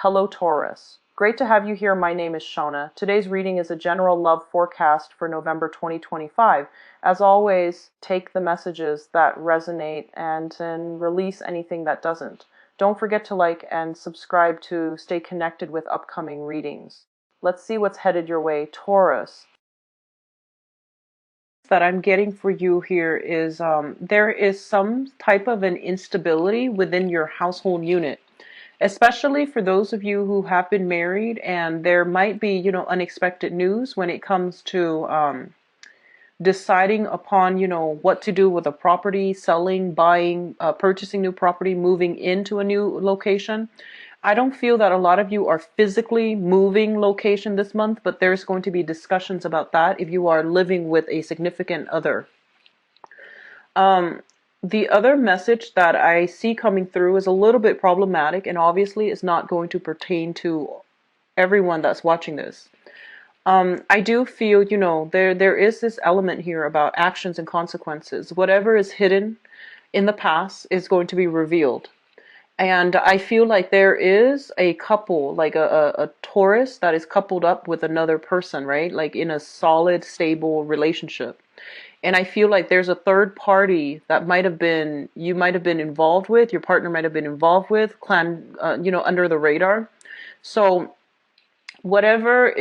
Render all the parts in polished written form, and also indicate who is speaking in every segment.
Speaker 1: Hello, Taurus. Great to have you here. My name is Shona. Today's reading is a general love forecast for November 2025. As always, take the messages that resonate and release anything that doesn't. Don't forget to like and subscribe to stay connected with upcoming readings. Let's see what's headed your way, Taurus. That I'm getting for you here is there is some type of an instability within your household unit, especially for those of you who have been married, and there might be, unexpected news when it comes to deciding upon, what to do with a property, selling, buying, purchasing new property, moving into a new location. I don't feel that a lot of you are physically moving location this month, but there's going to be discussions about that if you are living with a significant other. The other message that I see coming through is a little bit problematic, and obviously is not going to pertain to everyone that's watching this. I do feel, there is this element here about actions and consequences. Whatever is hidden in the past is going to be revealed. And I feel like there is a couple, like a Taurus that is coupled up with another person, right? Like in a solid, stable relationship. And I feel like there's a third party that you might have been involved with, your partner might have been involved with, under the radar. So whatever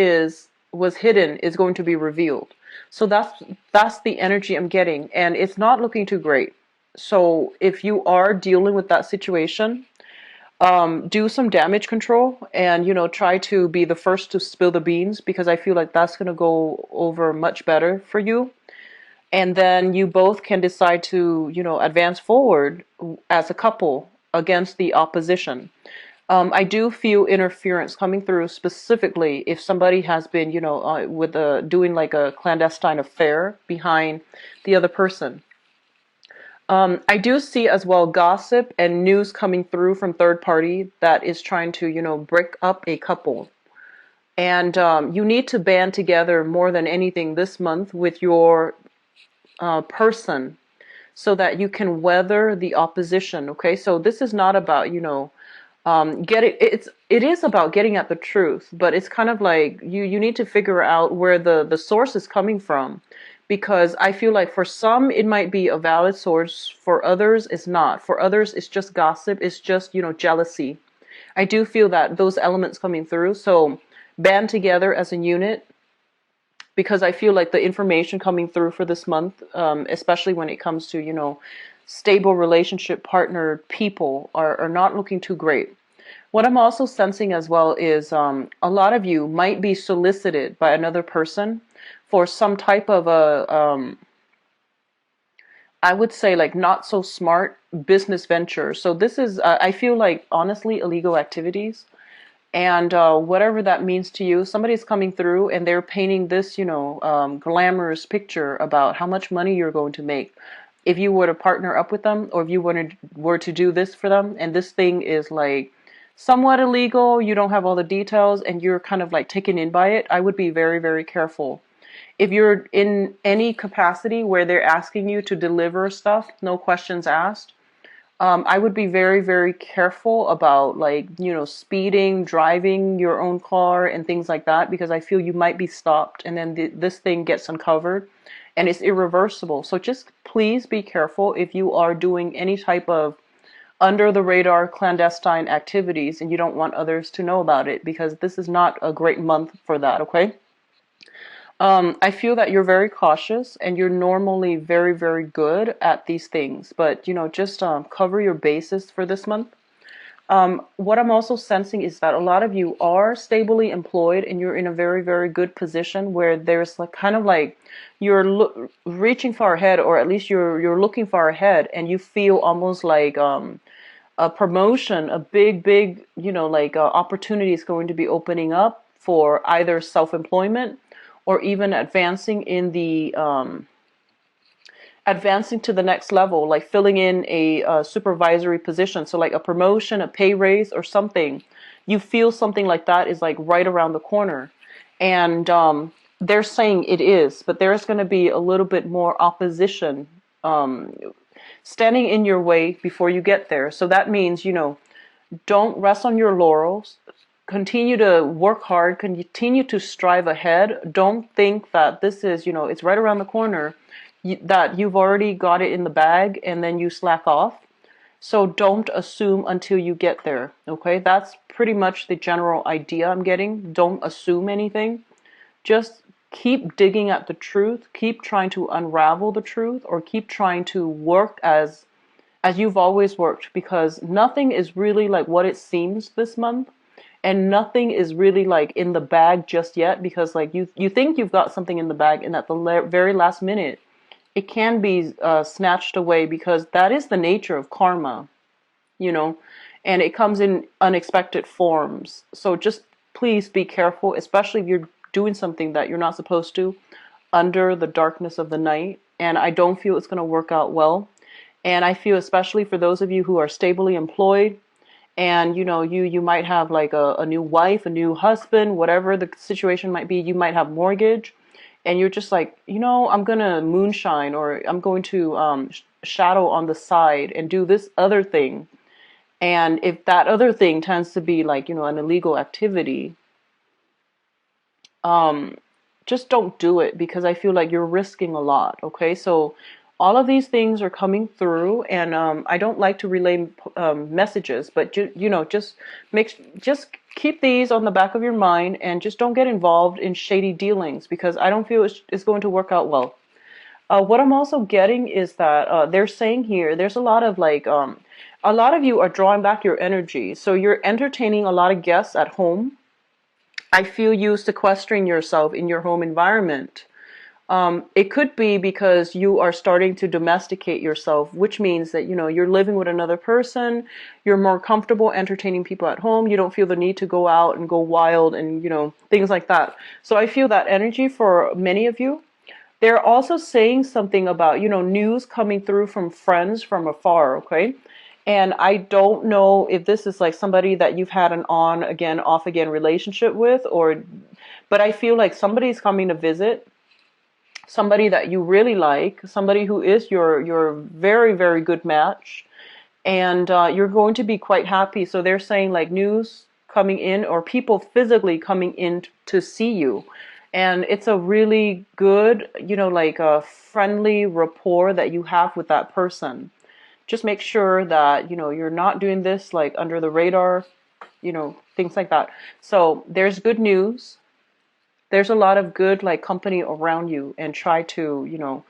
Speaker 1: was hidden is going to be revealed. So that's the energy I'm getting, and it's not looking too great. So if you are dealing with that situation, do some damage control and, try to be the first to spill the beans, because I feel like that's going to go over much better for you. And then you both can decide to, advance forward as a couple against the opposition. I do feel interference coming through, specifically if somebody has been, doing like a clandestine affair behind the other person. I do see as well gossip and news coming through from third party that is trying to, break up a couple. And you need to band together more than anything this month with your person, so that you can weather the opposition. Okay, so this is not about, it is about getting at the truth, but it's kind of like you need to figure out where the source is coming from. Because I feel like for some, it might be a valid source. For others, it's not. For others, it's just gossip. It's just, jealousy. I do feel that those elements coming through. So band together as a unit, because I feel like the information coming through for this month, especially when it comes to, stable relationship partner people are not looking too great. What I'm also sensing as well is a lot of you might be solicited by another person for some type of I would say like not so smart business venture. So this is, I feel like honestly, illegal activities. And whatever that means to you, somebody's coming through and they're painting this, glamorous picture about how much money you're going to make if you were to partner up with them, or if you were to do this for them. And this thing is like somewhat illegal. You don't have all the details and you're kind of like taken in by it. I would be very, very careful. If you're in any capacity where they're asking you to deliver stuff, no questions asked, I would be very, very careful about like, speeding, driving your own car and things like that, because I feel you might be stopped and then this thing gets uncovered and it's irreversible. So just please be careful if you are doing any type of under the radar clandestine activities and you don't want others to know about it, because this is not a great month for that, okay? I feel that you're very cautious and you're normally very, very good at these things, but just cover your bases for this month. What I'm also sensing is that a lot of you are stably employed and you're in a very, very good position where there's like kind of like you're reaching far ahead, or at least you're looking far ahead, and you feel almost like a promotion, a big, opportunity is going to be opening up for either self-employment or even advancing in the advancing to the next level, like filling in a supervisory position. So like a promotion, a pay raise or something. You feel something like that is like right around the corner. And they're saying it is, but there's going to be a little bit more opposition standing in your way before you get there. So that means, don't rest on your laurels. continue to work hard, continue to strive ahead. Don't think that this is, it's right around the corner, that you've already got it in the bag and then you slack off. So don't assume until you get there, okay? That's pretty much the general idea I'm getting. Don't assume anything. Just keep digging at the truth, keep trying to unravel the truth, or keep trying to work as you've always worked, because nothing is really like what it seems this month, and nothing is really like in the bag just yet, because like you think you've got something in the bag, and at the very last minute it can be snatched away, because that is the nature of karma, you know, and it comes in unexpected forms. So just please be careful, especially if you're doing something that you're not supposed to under the darkness of the night. And I don't feel it's going to work out well. And I feel, especially for those of you who are stably employed, and you might have like a new wife, a new husband, whatever the situation might be, you might have mortgage, and you're just like, I'm gonna moonshine, or I'm going to shadow on the side and do this other thing. And if that other thing tends to be like, an illegal activity, just don't do it, because I feel like you're risking a lot. Okay, so all of these things are coming through, and I don't like to relay messages, but just keep these on the back of your mind, and just don't get involved in shady dealings, because I don't feel it's going to work out well. What I'm also getting is that they're saying here, there's a lot of like, a lot of you are drawing back your energy, so you're entertaining a lot of guests at home. I feel you sequestering yourself in your home environment. It could be because you are starting to domesticate yourself, which means that, you're living with another person, you're more comfortable entertaining people at home, you don't feel the need to go out and go wild and, things like that. So I feel that energy for many of you. They're also saying something about, news coming through from friends from afar, okay? And I don't know if this is like somebody that you've had an on again, off again relationship with, but I feel like somebody's coming to visit, somebody that you really like, somebody who is your very, very good match, and you're going to be quite happy. So they're saying like news coming in, or people physically coming in to see you. And it's a really good, like a friendly rapport that you have with that person. Just make sure that, you're not doing this like under the radar, things like that. So there's good news. There's a lot of good like company around you, and try to,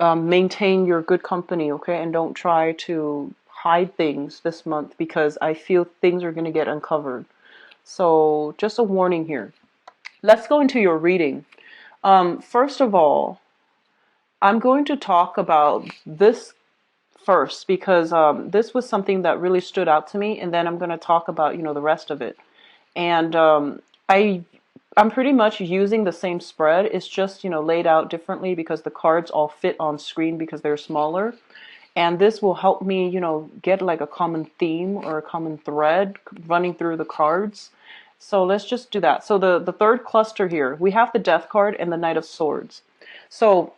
Speaker 1: maintain your good company, okay? And don't try to hide things this month, because I feel things are going to get uncovered. So just a warning here. Let's go into your reading. First of all, I'm going to talk about this first, because this was something that really stood out to me, and then I'm going to talk about, the rest of it. And I'm pretty much using the same spread. It's just, laid out differently, because the cards all fit on screen because they're smaller. And this will help me, get like a common theme or a common thread running through the cards. So let's just do that. So the third cluster here, we have the Death card and the Knight of Swords. So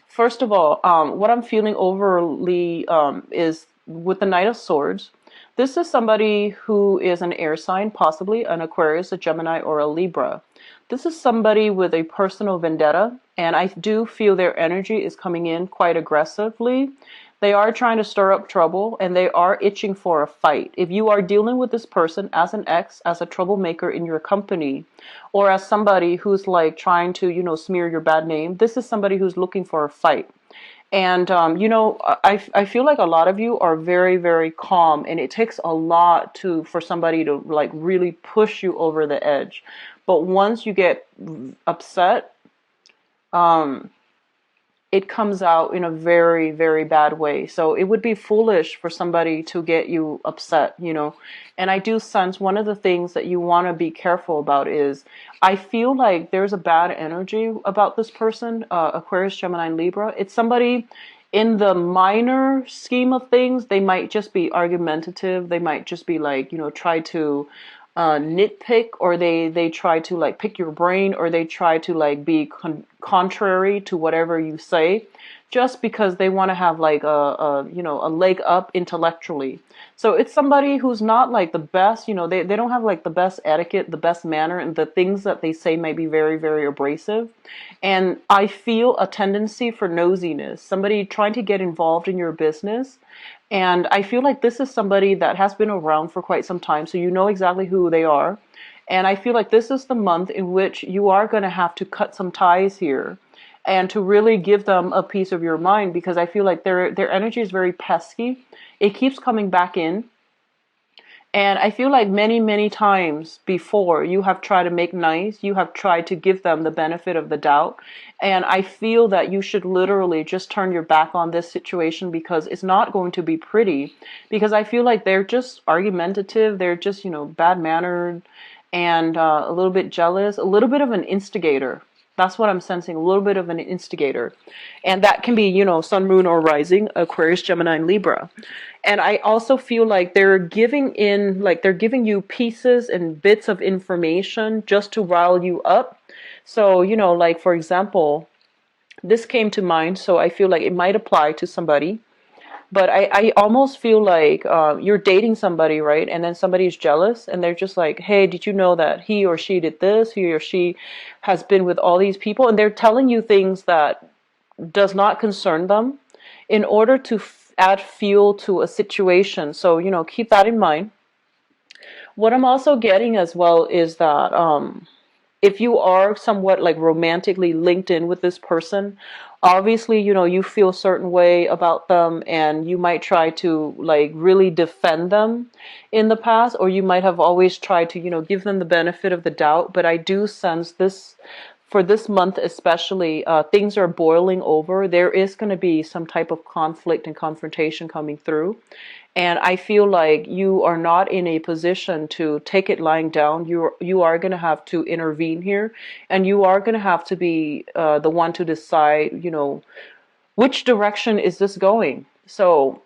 Speaker 1: first of all, what I'm feeling overly is with the Knight of Swords. This is somebody who is an air sign, possibly an Aquarius, a Gemini, or a Libra. This is somebody with a personal vendetta, and I do feel their energy is coming in quite aggressively. They are trying to stir up trouble, and they are itching for a fight. If you are dealing with this person as an ex, as a troublemaker in your company, or as somebody who's like trying to, smear your bad name, this is somebody who's looking for a fight. And, I feel like a lot of you are very, very calm, and it takes a lot for somebody to like really push you over the edge. But once you get upset, it comes out in a very, very bad way. So it would be foolish for somebody to get you upset, And I do sense one of the things that you want to be careful about is, I feel like there's a bad energy about this person, Aquarius, Gemini, Libra. It's somebody in the minor scheme of things. They might just be argumentative. They might just be like, try to nitpick, or they try to like pick your brain, or they try to like be contrary to whatever you say, just because they want to have like a leg up intellectually. So it's somebody who's not like the best, they don't have like the best etiquette, the best manner, and the things that they say may be very, very abrasive. And I feel a tendency for nosiness, somebody trying to get involved in your business. And I feel like this is somebody that has been around for quite some time, so you know exactly who they are. And I feel like this is the month in which you are going to have to cut some ties here and to really give them a piece of your mind, because I feel like their energy is very pesky. It keeps coming back in. And I feel like many, many times before you have tried to make nice, you have tried to give them the benefit of the doubt. And I feel that you should literally just turn your back on this situation, because it's not going to be pretty. Because I feel like they're just argumentative, they're just, bad mannered, and a little bit jealous, a little bit of an instigator. That's what I'm sensing, a little bit of an instigator. And that can be, sun, moon, or rising, Aquarius, Gemini, and Libra. And I also feel like they're giving you pieces and bits of information just to rile you up. So, like for example, this came to mind, so I feel like it might apply to somebody. But I almost feel like you're dating somebody, right? And then somebody's jealous and they're just like, hey, did you know that he or she did this? He or she has been with all these people. And they're telling you things that does not concern them in order to add fuel to a situation. So, keep that in mind. What I'm also getting as well is that if you are somewhat like romantically linked in with this person, obviously, you feel a certain way about them and you might try to like really defend them in the past, or you might have always tried to, give them the benefit of the doubt. But I do sense this for this month especially, things are boiling over. There is going to be some type of conflict and confrontation coming through. And I feel like you are not in a position to take it lying down. You are going to have to intervene here, and you are going to have to be the one to decide, which direction is this going. So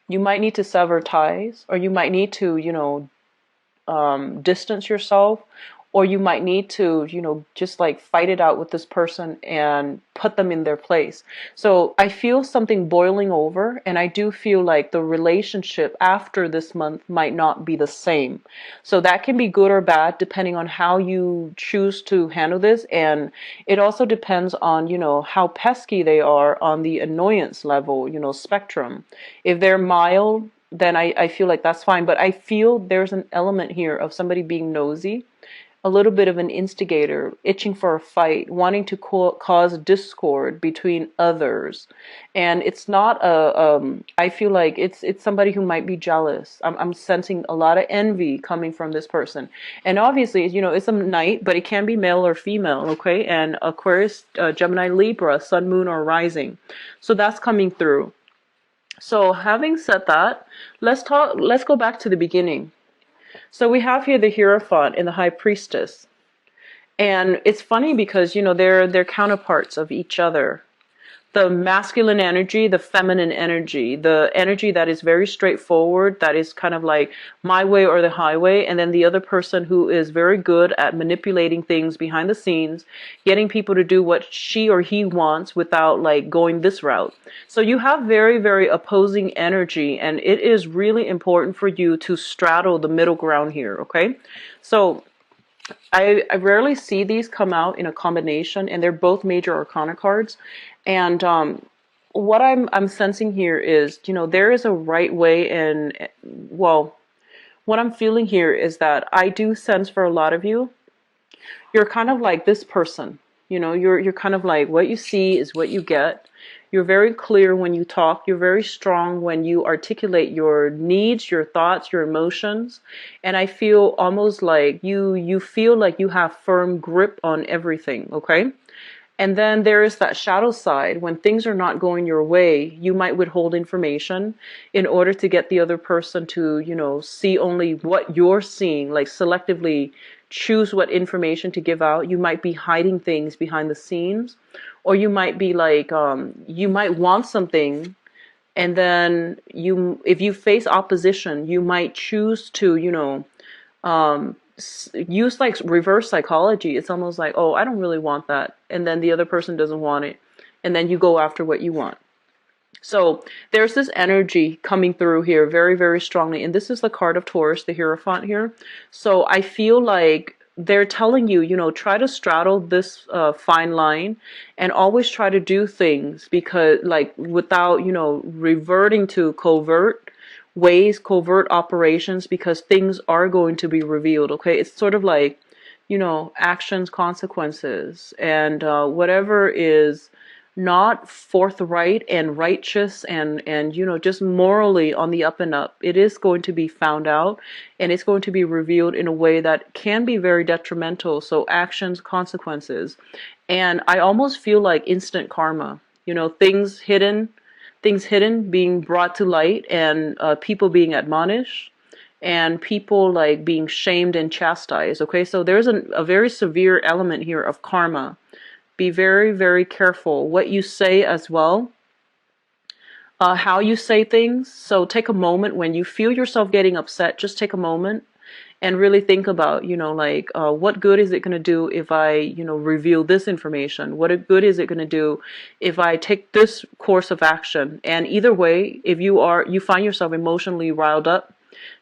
Speaker 1: you might need to sever ties, or you might need to, distance yourself, or you might need to, just like fight it out with this person and put them in their place. So I feel something boiling over, and I do feel like the relationship after this month might not be the same. So that can be good or bad depending on how you choose to handle this. And it also depends on, how pesky they are on the annoyance level, spectrum. If they're mild, then I feel like that's fine. But I feel there's an element here of somebody being nosy, a little bit of an instigator, itching for a fight, wanting to cause discord between others. And it's not I feel like it's somebody who might be jealous. I'm sensing a lot of envy coming from this person. And obviously, it's a night, but it can be male or female, okay? And Aquarius, Gemini, Libra, sun, moon, or rising. So that's coming through. So having said that, let's go back to the beginning. So we have here the Hierophant and the High Priestess. And it's funny because, they're counterparts of each other. The masculine energy, the feminine energy, the energy that is very straightforward, that is kind of like my way or the highway, and then the other person who is very good at manipulating things behind the scenes, getting people to do what she or he wants without like going this route. So you have very, very opposing energy, and it is really important for you to straddle the middle ground here, okay? So I rarely see these come out in a combination, and they're both major arcana cards. And what I'm sensing here is, there is a right way, and well, what I'm feeling here is that I do sense for a lot of you, you're kind of like this person. You're kind of like, what you see is what you get. You're very clear when you talk. You're very strong when you articulate your needs, your thoughts, your emotions. And I feel almost like you feel like you have firm grip on everything, okay? And then there is that shadow side. When things are not going your way, you might withhold information in order to get the other person to, see only what you're seeing, like selectively choose what information to give out. You might be hiding things behind the scenes, or you might be like, you might want something, and then if you face opposition, you might choose to, use like reverse psychology. It's almost like, oh, I don't really want that, and then the other person doesn't want it, and then you go after what you want. So there's this energy coming through here very, very strongly. And this is the card of Taurus, the Hierophant here. So I feel like they're telling you, try to straddle this fine line and always try to do things because, like, without, reverting to covert ways, covert operations, because things are going to be revealed, okay? It's sort of like, actions, consequences, and whatever is not forthright and righteous and just morally on the up and up, it is going to be found out, and it's going to be revealed in a way that can be very detrimental. So actions, consequences, and I almost feel like instant karma, things hidden being brought to light, and people being admonished, and people like being shamed and chastised. Okay, so there's a very severe element here of karma. Be very, very careful what you say as well, how you say things. So take a moment when you feel yourself getting upset, just take a moment and really think about, what good is it going to do if I, reveal this information? What good is it going to do if I take this course of action? And either way, if you find yourself emotionally riled up,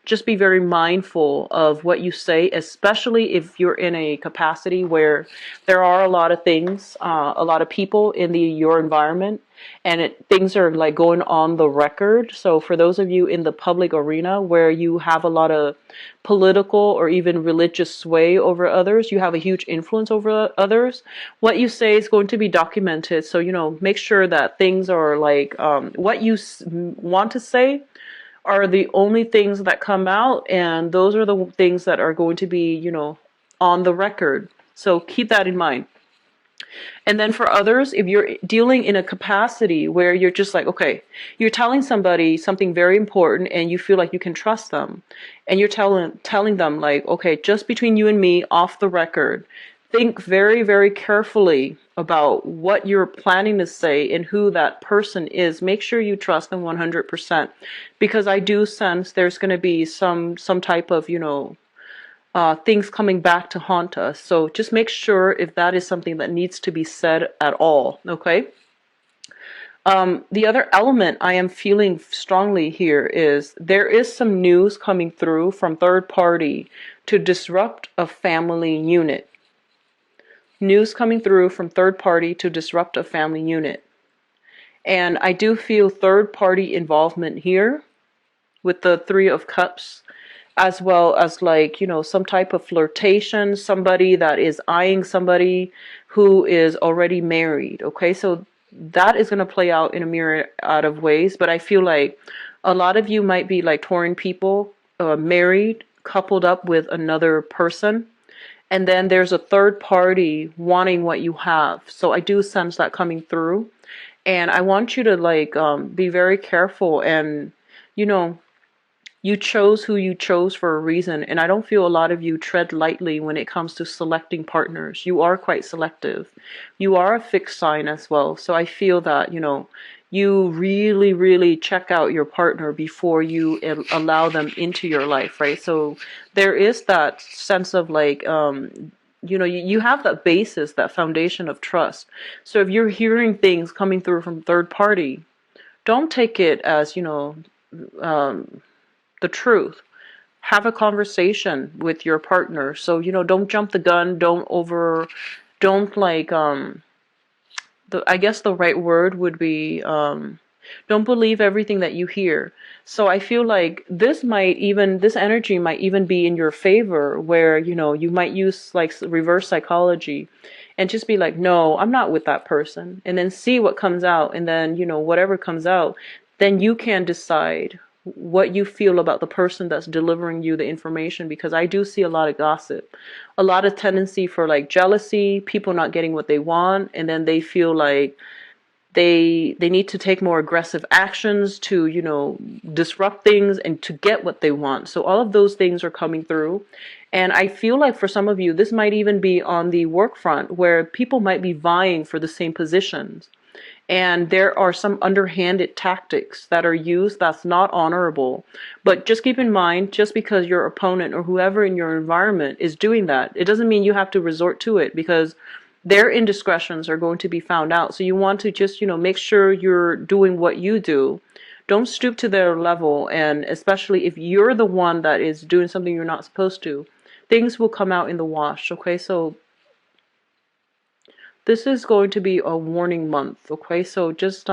Speaker 1: just be very mindful of what you say, especially if you're in a capacity where there are a lot of things, a lot of people in your environment, and things are like going on the record. So for those of you in the public arena where you have a lot of political or even religious sway over others, you have a huge influence over others, what you say is going to be documented. So, make sure that things are like what you want to say are the only things that come out, and those are the things that are going to be, on the record. So keep that in mind. And then for others, if you're dealing in a capacity where you're just like, okay, you're telling somebody something very important and you feel like you can trust them, and you're telling them like, okay, just between you and me, off the record, think very, very carefully about what you're planning to say and who that person is. Make sure you trust them 100%, because I do sense there's going to be some type of, things coming back to haunt us. So just make sure if that is something that needs to be said at all, okay? The other element I am feeling strongly here is there is some news coming through from third party to disrupt a family unit. News coming through from third party to disrupt a family unit. And I do feel third party involvement here with the Three of Cups, as well as like, some type of flirtation, somebody that is eyeing somebody who is already married. Okay, so that is going to play out in a myriad of ways, but I feel like a lot of you might be like Tauran people, married, coupled up with another person. And then there's a third party wanting what you have. So I do sense that coming through. And I want you to like be very careful. And, you chose who you chose for a reason. And I don't feel a lot of you tread lightly when it comes to selecting partners. You are quite selective. You are a fixed sign as well. So I feel that, you really, really check out your partner before you allow them into your life, right? So there is that sense of like, you have that basis, that foundation of trust. So if you're hearing things coming through from third party, don't take it as, the truth. Have a conversation with your partner. So, don't jump the gun, don't like, I guess the right word would be, don't believe everything that you hear. So I feel like this energy might even be in your favor, where, you might use like reverse psychology and just be like, no, I'm not with that person. And then see what comes out. And then, whatever comes out, then you can decide what you feel about the person that's delivering you the information, because I do see a lot of gossip, a lot of tendency for like jealousy, people not getting what they want, and then they feel like they need to take more aggressive actions to, disrupt things and to get what they want. So all of those things are coming through. And I feel like for some of you, this might even be on the work front, where people might be vying for the same positions. And there are some underhanded tactics that are used that's not honorable. But just keep in mind, just because your opponent or whoever in your environment is doing that, it doesn't mean you have to resort to it, because their indiscretions are going to be found out. So you want to just, make sure you're doing what you do. Don't stoop to their level, and especially if you're the one that is doing something you're not supposed to, things will come out in the wash, okay? So this is going to be a warning month, okay? So just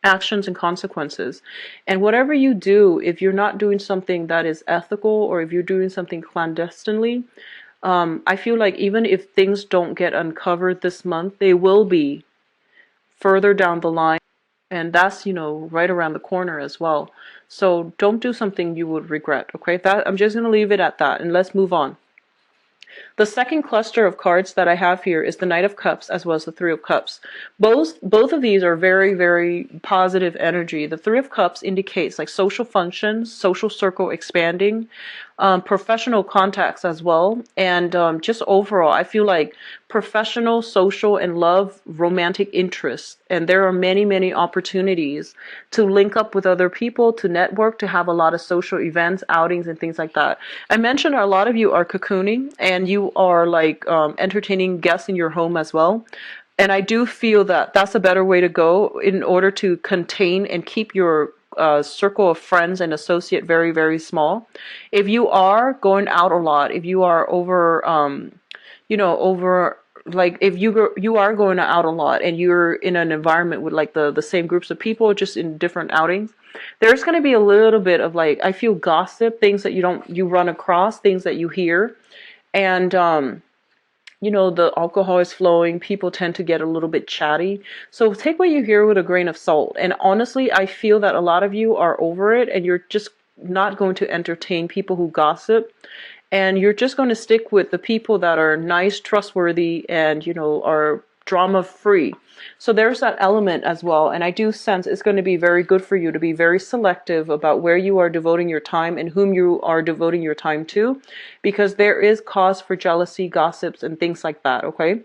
Speaker 1: actions and consequences. And whatever you do, if you're not doing something that is ethical, or if you're doing something clandestinely, I feel like even if things don't get uncovered this month, they will be further down the line. And that's, right around the corner as well. So don't do something you would regret, okay? I'm just going to leave it at that, and let's move on. The second cluster of cards that I have here is the Knight of Cups as well as the Three of Cups. Both of these are very, very positive energy. The Three of Cups indicates like social functions, social circle expanding, professional contacts as well, and just overall, I feel like professional, social, and love, romantic interests. And there are many, many opportunities to link up with other people, to network, to have a lot of social events, outings, and things like that. I mentioned a lot of you are cocooning, and you are like entertaining guests in your home as well. And I do feel that that's a better way to go in order to contain and keep your circle of friends and associate very, very small. If you are going out a lot, if you are over like if you are going out a lot and you're in an environment with like the same groups of people just in different outings, there's going to be a little bit of like, I feel, gossip, things that you run across, things that you hear, and the alcohol is flowing, people tend to get a little bit chatty. So take what you hear with a grain of salt. And honestly, I feel that a lot of you are over it, and you're just not going to entertain people who gossip. And you're just going to stick with the people that are nice, trustworthy, and, are drama free. So there's that element as well. And I do sense it's going to be very good for you to be very selective about where you are devoting your time and whom you are devoting your time to, because there is cause for jealousy, gossips, and things like that, okay?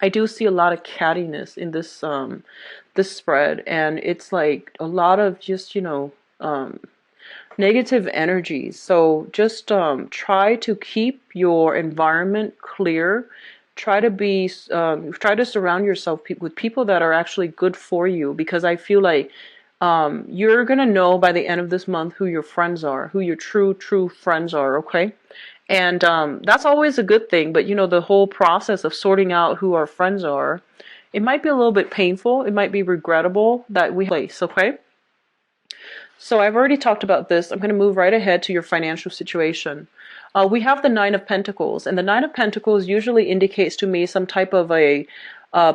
Speaker 1: I do see a lot of cattiness in this spread, and it's like a lot of just, negative energies. So just try to keep your environment clear. Try to surround yourself with people that are actually good for you, because I feel like you're gonna know by the end of this month who your friends are, who your true friends are. Okay, and that's always a good thing. But the whole process of sorting out who our friends are, it might be a little bit painful. It might be regrettable that we place. Okay. So I've already talked about this. I'm going to move right ahead to your financial situation. We have the Nine of Pentacles, and the Nine of Pentacles usually indicates to me some type of a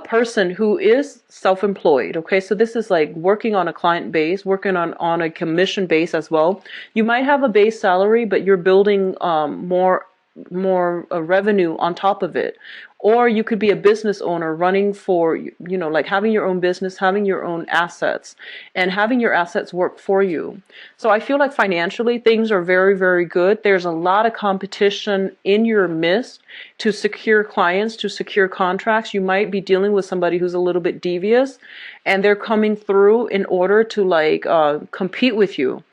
Speaker 1: person who is self-employed. Okay, so this is like working on a client base, working on a commission base as well. You might have a base salary, but you're building more revenue on top of it. Or you could be a business owner running for, like having your own business, having your own assets, and having your assets work for you. So I feel like financially things are very, very good. There's a lot of competition in your midst to secure clients, to secure contracts. You might be dealing with somebody who's a little bit devious, and they're coming through in order to like compete with you.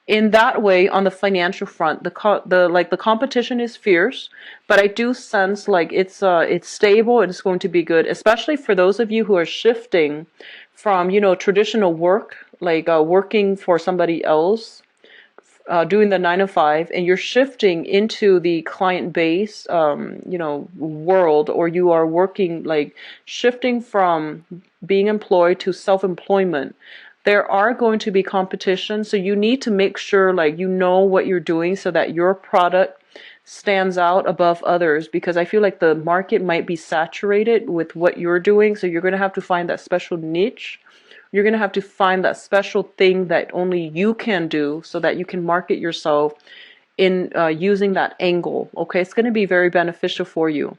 Speaker 1: In that way, on the financial front, the competition is fierce, but I do sense like it's stable and it's going to be good, especially for those of you who are shifting from traditional work, like working for somebody else, doing the 9 to 5, and you're shifting into the client base world, or you are working like shifting from being employed to self-employment. There are going to be competition, so you need to make sure like what you're doing so that your product stands out above others, because I feel like the market might be saturated with what you're doing, so you're going to have to find that special niche. You're going to have to find that special thing that only you can do so that you can market yourself in using that angle. Okay, it's going to be very beneficial for you.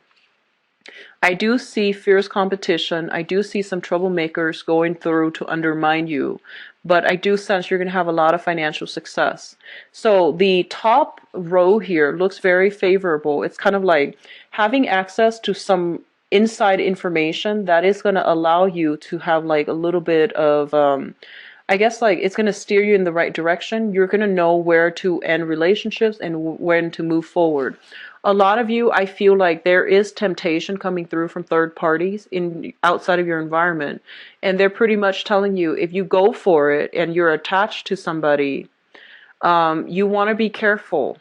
Speaker 1: I do see fierce competition. I do see some troublemakers going through to undermine you, but I do sense you're going to have a lot of financial success. So the top row here looks very favorable. It's kind of like having access to some inside information that is going to allow you to have like a little bit of I guess like it's going to steer you in the right direction. You're going to know where to end relationships and when to move forward. A lot of you, I feel like there is temptation coming through from third parties in outside of your environment, and they're pretty much telling you if you go for it and you're attached to somebody, you want to be careful.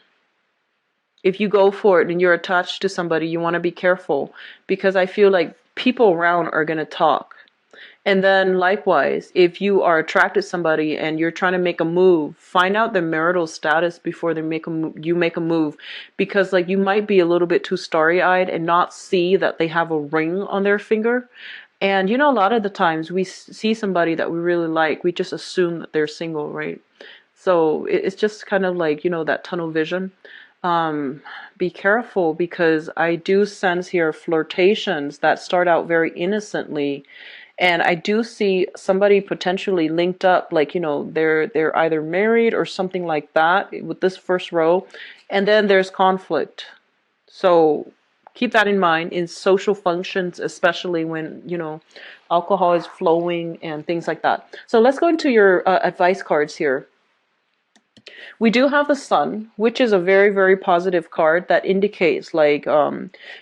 Speaker 1: If you go for it and you're attached to somebody, you want to be careful because I feel like people around are going to talk. And then likewise, if you are attracted to somebody and you're trying to make a move, find out their marital status before you make a move, because like you might be a little bit too starry-eyed and not see that they have a ring on their finger. And you know, a lot of the times we see somebody that we really like, we just assume that they're single, right? So it's just kind of like, you know, that tunnel vision. Be careful because I do sense here flirtations that start out very innocently, and I do see somebody potentially linked up, like, you know, they're either married or something like that with this first row, and then there's conflict. So keep that in mind in social functions, especially when, you know, alcohol is flowing and things like that. So let's go into your advice cards here. We do have the Sun, which is a very, very positive card that indicates like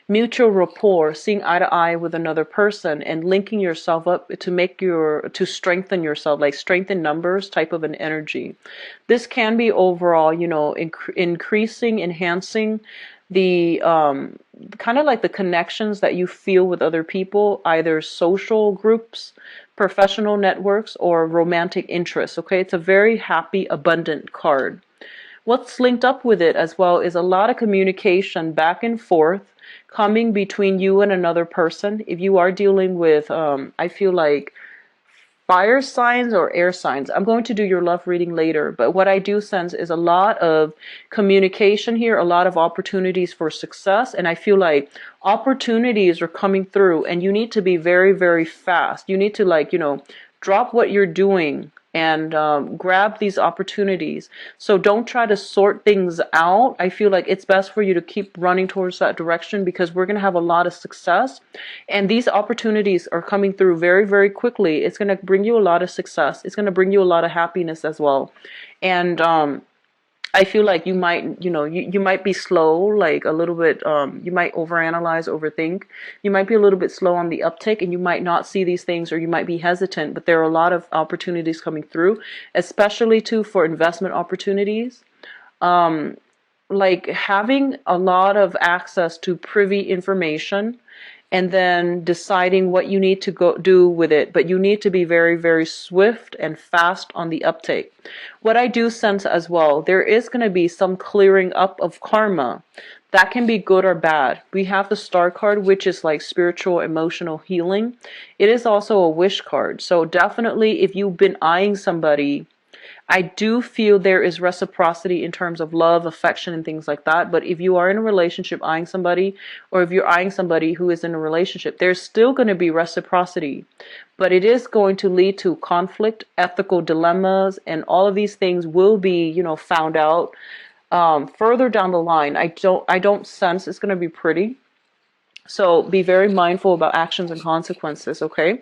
Speaker 1: mutual rapport, seeing eye to eye with another person and linking yourself up to strengthen yourself, like strengthen numbers type of an energy. This can be overall, you know, increasing, enhancing the kind of like the connections that you feel with other people, either social groups, professional networks, or romantic interests. Okay, it's a very happy, abundant card. What's linked up with it as well is a lot of communication back and forth coming between you and another person. If you are dealing with, I feel like fire signs or air signs. I'm going to do your love reading later, but what I do sense is a lot of communication here, a lot of opportunities for success, and I feel like opportunities are coming through and you need to be very, very fast. You need to, like, you know, drop what you're doing and grab these opportunities. So don't try to sort things out. I feel like it's best for you to keep running towards that direction because we're going to have a lot of success. And these opportunities are coming through very, very quickly. It's going to bring you a lot of success. It's going to bring you a lot of happiness as well. And I feel like you might, you know, you might be slow, like a little bit, you might overanalyze, overthink. You might be a little bit slow on the uptake and you might not see these things or you might be hesitant, but there are a lot of opportunities coming through, especially too for investment opportunities. Like having a lot of access to privy information and then deciding what you need to go do with it. But you need to be very, very swift and fast on the uptake. What I do sense as well, there is going to be some clearing up of karma. That can be good or bad. We have the Star card, which is like spiritual, emotional healing. It is also a wish card. So definitely if you've been eyeing somebody, I do feel there is reciprocity in terms of love, affection, and things like that. But if you are in a relationship eyeing somebody, or if you're eyeing somebody who is in a relationship, there's still going to be reciprocity. But it is going to lead to conflict, ethical dilemmas, and all of these things will be, you know, found out further down the line. I don't sense it's going to be pretty. So be very mindful about actions and consequences, okay?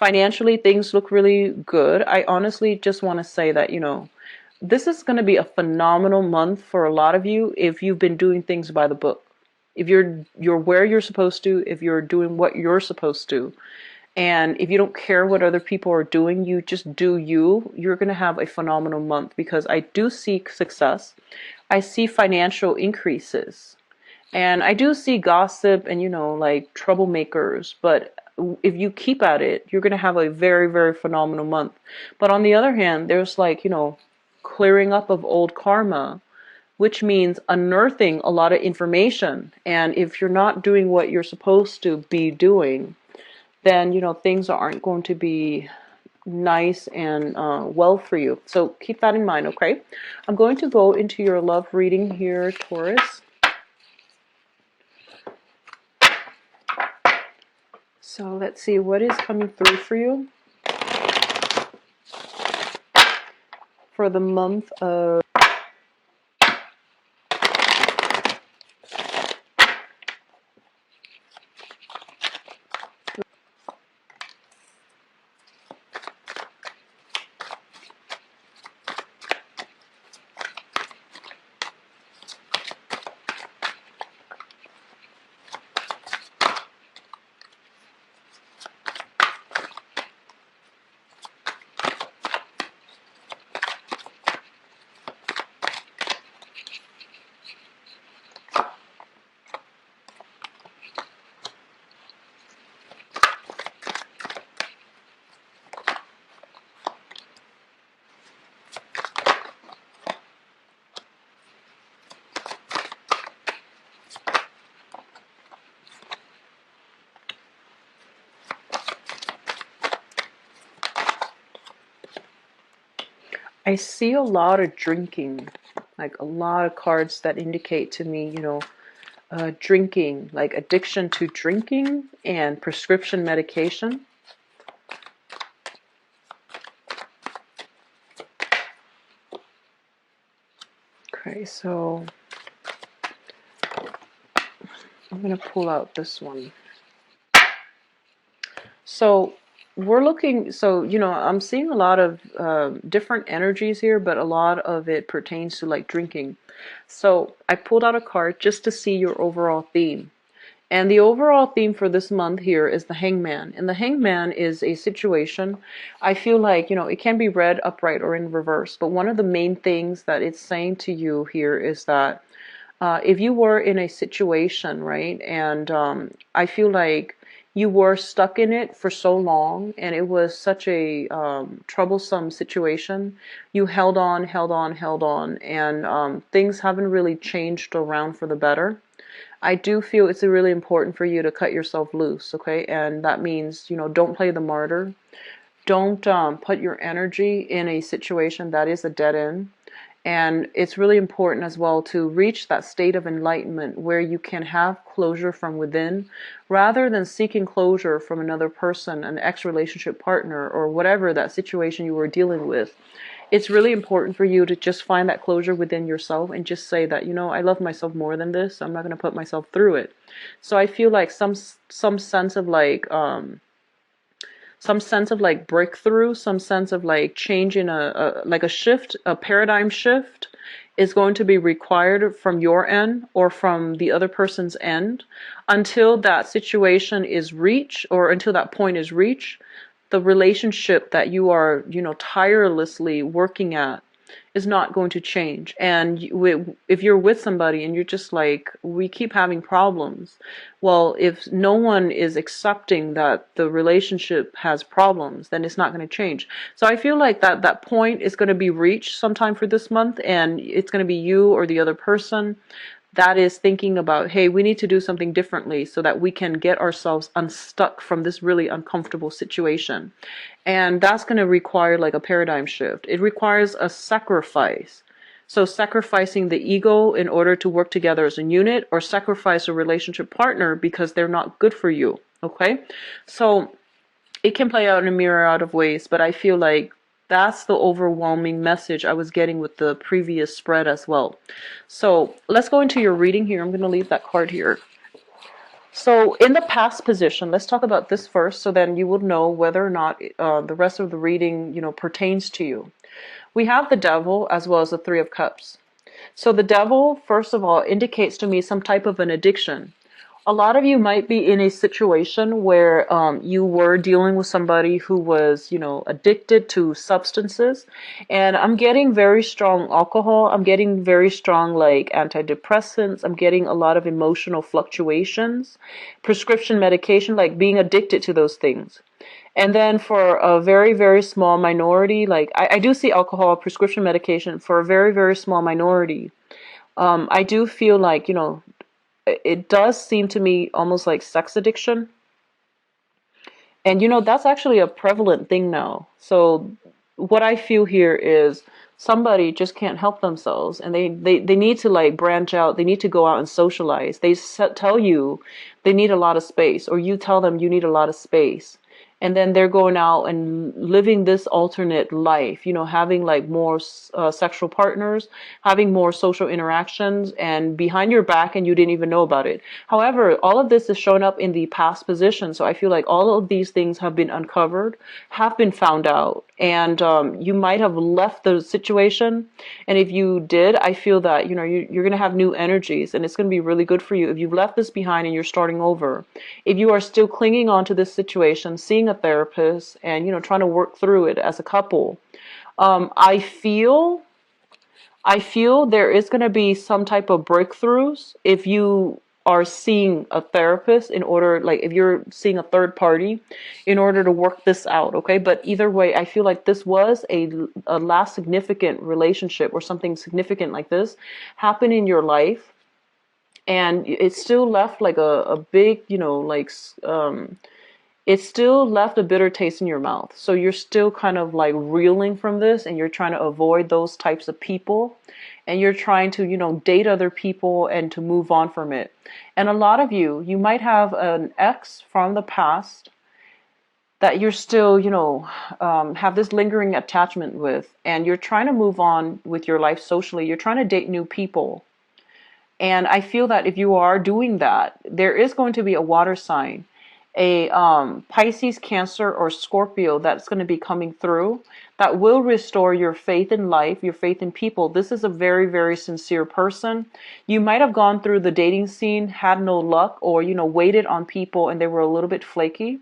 Speaker 1: Financially, things look really good. I honestly just want to say that, you know, this is going to be a phenomenal month for a lot of you if you've been doing things by the book. If you're where you're supposed to, if you're doing what you're supposed to, and if you don't care what other people are doing, you just do you, you're going to have a phenomenal month because I do see success. I see financial increases. And I do see gossip and, you know, like troublemakers, but if you keep at it, you're going to have a very, very phenomenal month. But on the other hand, there's like, you know, clearing up of old karma, which means unearthing a lot of information. And if you're not doing what you're supposed to be doing, then, you know, things aren't going to be nice and well for you. So keep that in mind, okay? I'm going to go into your love reading here, Taurus. So let's see what is coming through for you for the month of I see a lot of drinking, like a lot of cards that indicate to me, drinking, like addiction to drinking and prescription medication. Okay, so I'm going to pull out this one. So we're looking, I'm seeing a lot of different energies here, but a lot of it pertains to like drinking. So I pulled out a card just to see your overall theme. And the overall theme for this month here is the Hangman. And the Hangman is a situation, I feel like, it can be read upright or in reverse. But one of the main things that it's saying to you here is that if you were in a situation, right, and I feel like you were stuck in it for so long and it was such a troublesome situation, you held on, held on, held on, and things haven't really changed around for the better. I do feel it's really important for you to cut yourself loose, okay? And that means, don't play the martyr. Don't put your energy in a situation that is a dead end. And it's really important as well to reach that state of enlightenment where you can have closure from within rather than seeking closure from another person, an ex-relationship partner, or whatever that situation you were dealing with. It's really important for you to just find that closure within yourself and just say that, I love myself more than this. I'm not going to put myself through it. So I feel like some sense of like breakthrough, some sense of like change in a shift, a paradigm shift is going to be required from your end or from the other person's end until that situation is reached, or until that point is reached. The relationship that you are, tirelessly working at is not going to change. And if you're with somebody and you're just like, we keep having problems, well, if no one is accepting that the relationship has problems, then it's not going to change. So I feel like that point is going to be reached sometime for this month, and it's going to be you or the other person that is thinking about, hey, we need to do something differently so that we can get ourselves unstuck from this really uncomfortable situation. And that's going to require like a paradigm shift. It requires a sacrifice. So sacrificing the ego in order to work together as a unit, or sacrifice a relationship partner because they're not good for you. Okay? So it can play out in a myriad of ways, but I feel like that's the overwhelming message I was getting with the previous spread as well. So let's go into your reading here. I'm going to leave that card here. So in the past position, let's talk about this first, so then you will know whether or not the rest of the reading, pertains to you. We have the Devil as well as the Three of Cups. So the Devil, first of all, indicates to me some type of an addiction. A lot of you might be in a situation where you were dealing with somebody who was, addicted to substances. And I'm getting very strong alcohol. I'm getting very strong, like, antidepressants. I'm getting a lot of emotional fluctuations, prescription medication, like being addicted to those things. And then for a very, very small minority, like I do see alcohol, prescription medication for a very, very small minority. I do feel like, it does seem to me almost like sex addiction. And that's actually a prevalent thing now. So what I feel here is somebody just can't help themselves, and they need to like branch out. They need to go out and socialize. They tell you they need a lot of space, or you tell them you need a lot of space. And then they're going out and living this alternate life, having like more sexual partners, having more social interactions, and behind your back, and you didn't even know about it. However, all of this is shown up in the past position. So I feel like all of these things have been uncovered, have been found out, and you might have left the situation. And if you did, I feel that, you're going to have new energies, and it's going to be really good for you if you've left this behind and you're starting over. If you are still clinging on to this situation, seeing a therapist and, trying to work through it as a couple, I feel there is going to be some type of breakthroughs if you are seeing a therapist, in order, like if you're seeing a third party in order to work this out. Okay. But either way, I feel like this was a last significant relationship, or something significant like this happened in your life. And it still left like a big, it still left a bitter taste in your mouth. So you're still kind of like reeling from this, and you're trying to avoid those types of people, and you're trying to, date other people and to move on from it. And a lot of you might have an ex from the past that you're still, have this lingering attachment with, and you're trying to move on with your life socially. You're trying to date new people. And I feel that if you are doing that, there is going to be a water sign, a Pisces, Cancer, or Scorpio that's going to be coming through that will restore your faith in life, your faith in people. This is a very, very sincere person. You might have gone through the dating scene, had no luck, or, waited on people and they were a little bit flaky.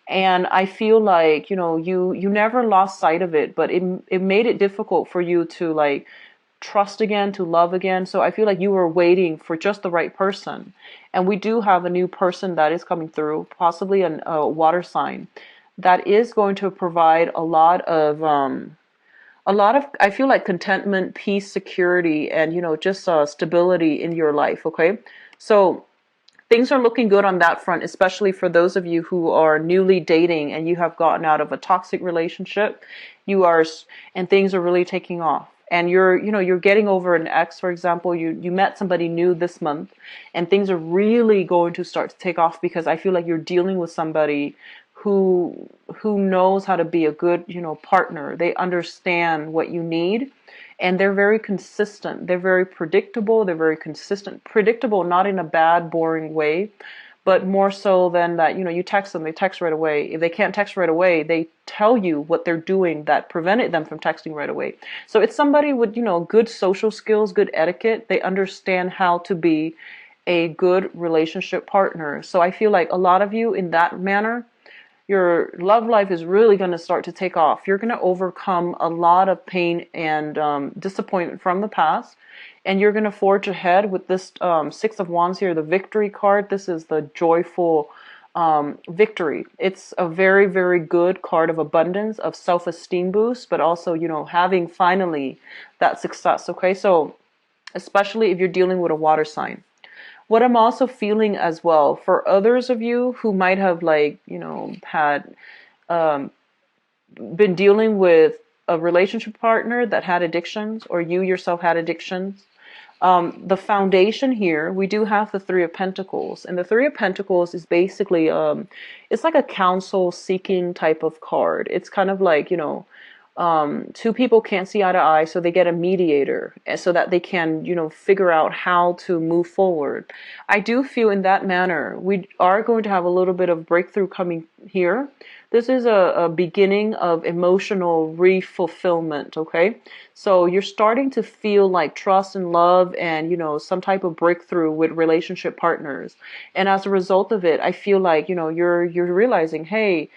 Speaker 1: And I feel like, you never lost sight of it, but it made it difficult for you to like trust again, to love again. So I feel like you were waiting for just the right person. And we do have a new person that is coming through, possibly a water sign, that is going to provide a lot of, I feel like, contentment, peace, security, and, just stability in your life. Okay. So things are looking good on that front, especially for those of you who are newly dating and you have gotten out of a toxic relationship. And things are really taking off. And you're getting over an ex, for example. You met somebody new this month, and things are really going to start to take off, because I feel like you're dealing with somebody who knows how to be a good, partner. They understand what you need. And they're very consistent. They're very predictable. They're very consistent. Predictable, not in a bad, boring way, but more so than that, you text them, they text right away. If they can't text right away, they tell you what they're doing that prevented them from texting right away. So it's somebody with, good social skills, good etiquette. They understand how to be a good relationship partner. So I feel like a lot of you in that manner, your love life is really going to start to take off. You're going to overcome a lot of pain and disappointment from the past, and you're going to forge ahead with this Six of Wands here, the victory card. This is the joyful victory. It's a very, very good card of abundance, of self-esteem boost, but also, having finally that success. Okay, so especially if you're dealing with a water sign. What I'm also feeling as well, for others of you who might have had been dealing with a relationship partner that had addictions, or you yourself had addictions, the foundation here, we do have the Three of Pentacles. And the Three of Pentacles is basically, it's like a counsel seeking type of card. It's kind of like, two people can't see eye to eye, so they get a mediator so that they can, figure out how to move forward. I do feel in that manner, we are going to have a little bit of breakthrough coming here. This is a beginning of emotional re-fulfillment, okay? So you're starting to feel like trust and love and, some type of breakthrough with relationship partners. And as a result of it, I feel like, you're realizing, hey,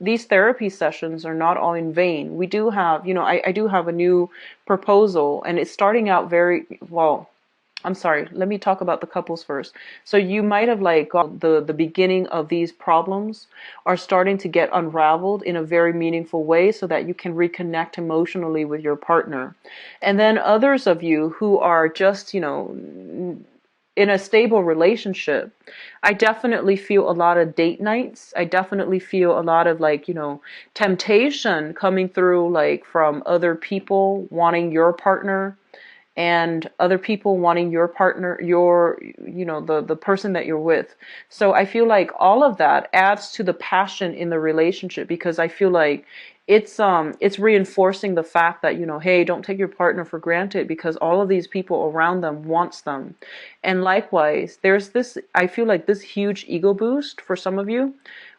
Speaker 1: these therapy sessions are not all in vain. We do have, I do have a new proposal, and it's starting out very well. I'm sorry, let me talk about the couples first. So you might have got the beginning of these problems are starting to get unraveled in a very meaningful way, so that you can reconnect emotionally with your partner. And then others of you who are just, in a stable relationship, I definitely feel a lot of date nights. I definitely feel a lot of temptation coming through, from other people wanting your partner, and other people wanting your partner, the person that you're with. So I feel like all of that adds to the passion in the relationship, because I feel like it's reinforcing the fact that, hey, don't take your partner for granted, because all of these people around them wants them. And likewise, there's this, I feel like, this huge ego boost for some of you,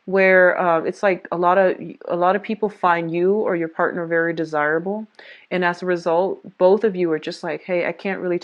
Speaker 1: where it's like a lot of people find you or your partner very desirable, and as a result, both of you are just like, hey, I can't really take